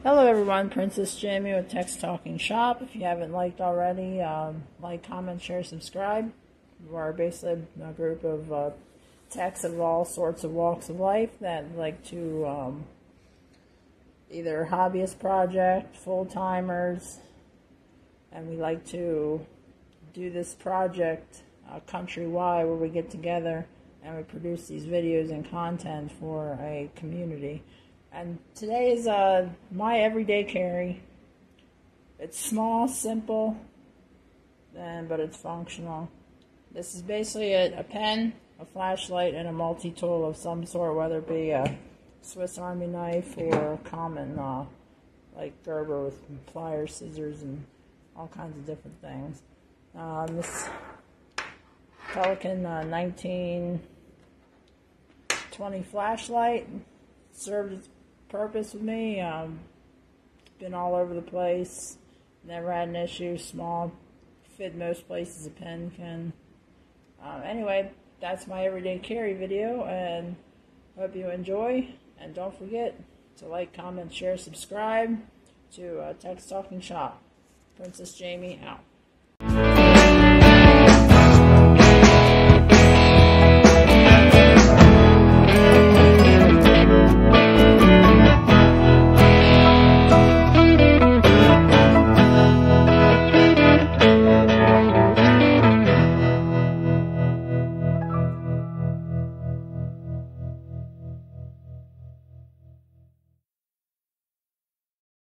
Hello everyone, Princess Jamie with Teck's Talking Shop. If you haven't liked already, like, comment, share, subscribe. We're basically a group of techs of all sorts of walks of life that like to either hobbyist project, full-timers, and we like to do this project countrywide where we get together and we produce these videos and content for a community. And today is my everyday carry. It's small, simple, but it's functional. This is basically a pen, a flashlight, and a multi-tool of some sort, whether it be a Swiss Army knife or a common like Gerber with pliers, scissors, and all kinds of different things. This Pelican 1920 flashlight served its purpose with me. Been all over the place, never had an issue. Small, fit most places a pen can. Anyway, that's my everyday carry video, and hope you enjoy. And don't forget to like, comment, share, subscribe to Teck's Talking Shop. Princess Jamie out.